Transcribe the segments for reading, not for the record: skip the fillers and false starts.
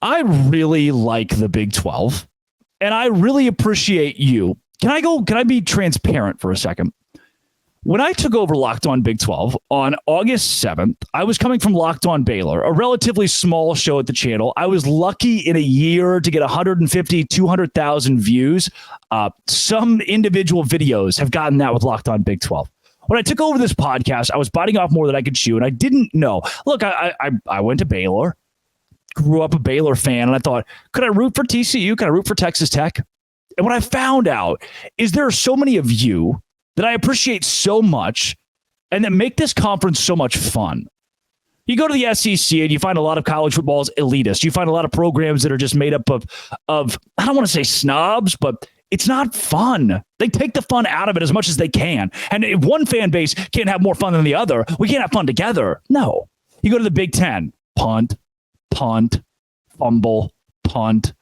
I really like the Big 12, and I really appreciate you. Can I be transparent for a second? When I took over Locked On Big 12 on August 7th, I was coming from Locked On Baylor, a relatively small show at the channel. I was lucky in a year to get 150, 200,000 views. Some individual videos have gotten that with Locked On Big 12. When I took over this podcast, I was biting off more than I could chew, and I didn't know. Look, I went to Baylor, grew up a Baylor fan, and I thought, could I root for TCU? Could I root for Texas Tech? And what I found out is there are so many of you that I appreciate so much and that make this conference so much fun. You go to the SEC and you find a lot of college football is elitist. You find a lot of programs that are just made up of I don't want to say snobs, but it's not fun. They take the fun out of it as much as they can. And if one fan base can't have more fun than the other, we can't have fun together. No. You go to the Big Ten, punt, fumble, punt.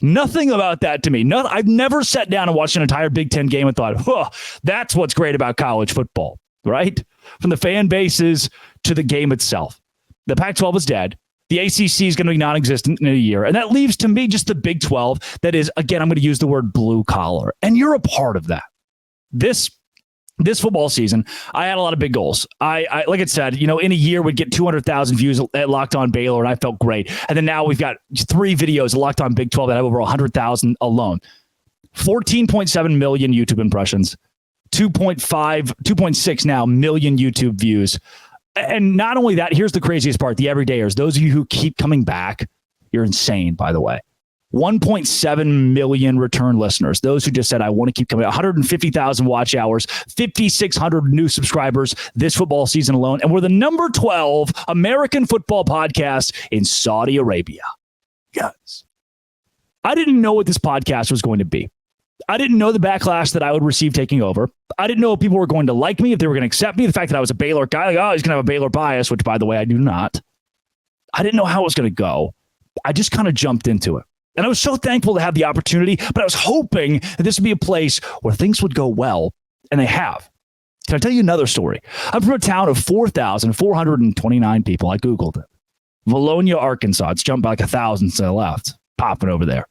Nothing about that to me. I've never sat down and watched an entire Big Ten game and thought, that's what's great about college football, right? From the fan bases to the game itself. The Pac-12 is dead. The ACC is going to be non-existent in a year. And that leaves to me just the Big 12 that is, again, I'm going to use the word blue collar. And you're a part of that. This football season, I had a lot of big goals. I like I said, in a year we'd get 200,000 views at Locked On Baylor, and I felt great. And then now we've got 3 videos at Locked On Big 12 that have over 100,000 alone. 14.7 million YouTube impressions, 2.6 now million YouTube views. And not only that, here's the craziest part, the everydayers, those of you who keep coming back, you're insane, by the way. 1.7 million return listeners. Those who just said, I want to keep coming. 150,000 watch hours, 5,600 new subscribers this football season alone. And we're the number 12 American football podcast in Saudi Arabia. Yes. I didn't know what this podcast was going to be. I didn't know the backlash that I would receive taking over. I didn't know if people were going to like me, if they were going to accept me. The fact that I was a Baylor guy, he's going to have a Baylor bias, which, by the way, I do not. I didn't know how it was going to go. I just kind of jumped into it. And I was so thankful to have the opportunity, but I was hoping that this would be a place where things would go well, and they have. Can I tell you another story? I'm from a town of 4,429 people. I Googled it. Valonia, Arkansas. It's jumped by like 1,000 since I left. Popping over there.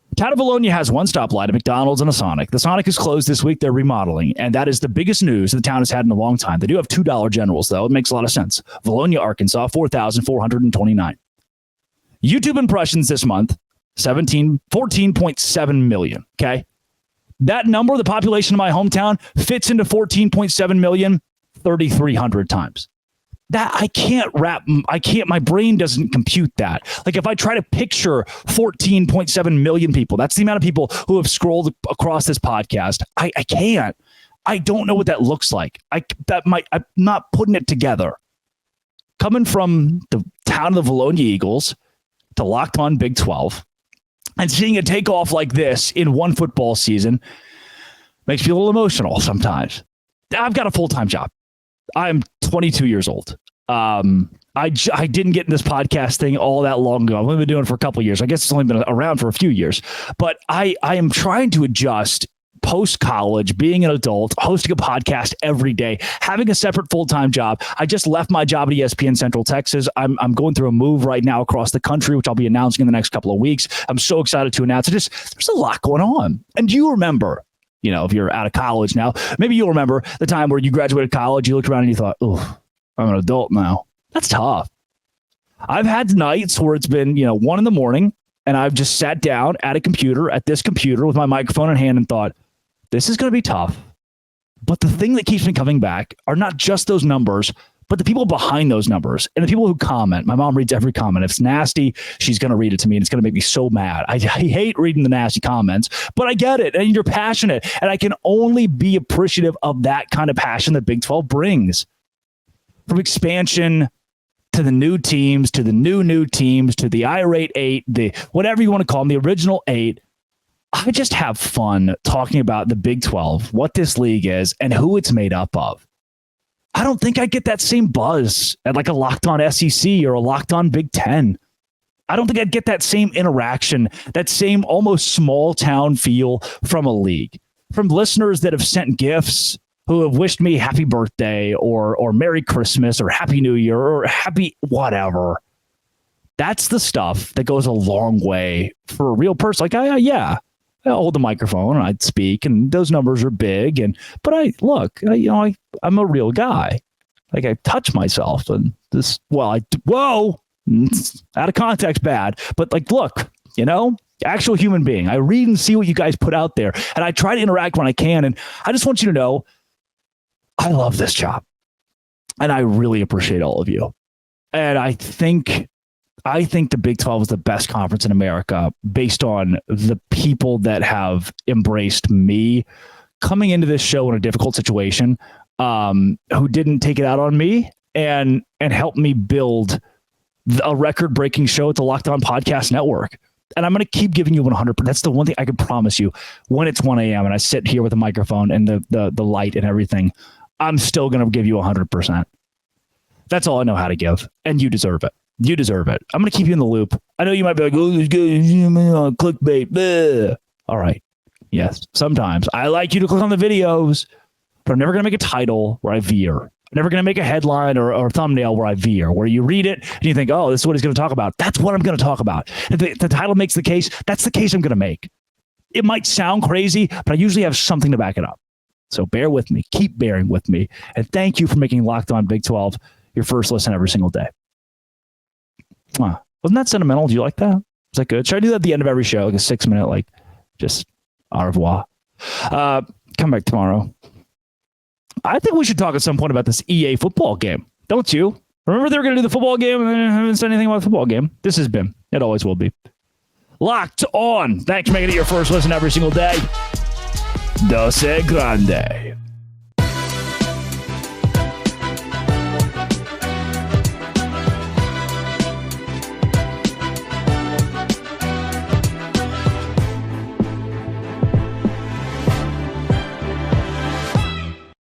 The town of Valonia has one stoplight, a McDonald's and a Sonic. The Sonic is closed this week. They're remodeling, and that is the biggest news the town has had in a long time. They do have $2 Generals, though. It makes a lot of sense. Valonia, Arkansas, 4,429. YouTube impressions this month, 14.7 million. Okay. That number, the population of my hometown, fits into 14.7 million 3,300 times. That my brain doesn't compute that. Like if I try to picture 14.7 million people, that's the amount of people who have scrolled across this podcast. I can't. I don't know what that looks like. I'm not putting it together. Coming from the town of the Valonia Eagles to Locked On Big 12, and seeing it take off like this in one football season makes me a little emotional sometimes. I've got a full-time job. I'm 22 years old. I didn't get in this podcast thing all that long ago. I've only been doing it for a couple of years. I guess it's only been around for a few years. But I am trying to adjust post-college, being an adult, hosting a podcast every day, having a separate full-time job. I just left my job at ESPN Central Texas. I'm going through a move right now across the country, which I'll be announcing in the next couple of weeks. I'm so excited to announce it. There's a lot going on. And do you remember, if you're out of college now, maybe you'll remember the time where you graduated college, you looked around and you thought, oh, I'm an adult now. That's tough. I've had nights where it's been, 1 a.m. and I've just sat down at this computer with my microphone in hand and thought, this is going to be tough. But the thing that keeps me coming back are not just those numbers, but the people behind those numbers and the people who comment. My mom reads every comment. If it's nasty, she's going to read it to me, and it's going to make me so mad. I hate reading the nasty comments, but I get it. And you're passionate. And I can only be appreciative of that kind of passion that Big 12 brings. From expansion to the new teams, to the new teams, to the irate 8, the whatever you want to call them, the original 8. I just have fun talking about the Big 12, what this league is, and who it's made up of. I don't think I get that same buzz at like a Locked On SEC or a Locked On Big 10. I don't think I'd get that same interaction, that same almost small town feel from a league, from listeners that have sent gifts, who have wished me happy birthday or Merry Christmas or Happy New Year or happy whatever. That's the stuff that goes a long way for a real person. Like, I hold the microphone and I'd speak, and those numbers are big. But I'm a real guy. Like, I touch myself, and it's out of context, bad. But like, look, actual human being. I read and see what you guys put out there, and I try to interact when I can. And I just want you to know, I love this job, and I really appreciate all of you. And I think the Big 12 is the best conference in America based on the people that have embraced me coming into this show in a difficult situation, who didn't take it out on me and helped me build a record-breaking show at the Locked On Podcast Network. And I'm going to keep giving you 100%. That's the one thing I can promise you. When it's 1 a.m. and I sit here with a microphone and the light and everything, I'm still going to give you 100%. That's all I know how to give. And you deserve it. You deserve it. I'm going to keep you in the loop. I know you might be like, this guy, clickbait. Bleh. All right. Yes, sometimes. I like you to click on the videos, but I'm never going to make a title where I veer. I'm never going to make a headline or a thumbnail where I veer, where you read it and you think, oh, this is what he's going to talk about. That's what I'm going to talk about. If the title makes the case, that's the case I'm going to make. It might sound crazy, but I usually have something to back it up. So bear with me. Keep bearing with me. And thank you for making Locked On Big 12 your first listen every single day. Wasn't that sentimental? Do you like that? Is that good? Should I do that at the end of every show? Like a 6-minute, just au revoir. Come back tomorrow. I think we should talk at some point about this EA football game. Don't you? Remember they were going to do the football game and I haven't said anything about the football game. This has been. It always will be. Locked On. Thanks for making it your first listen every single day. Dose Grande.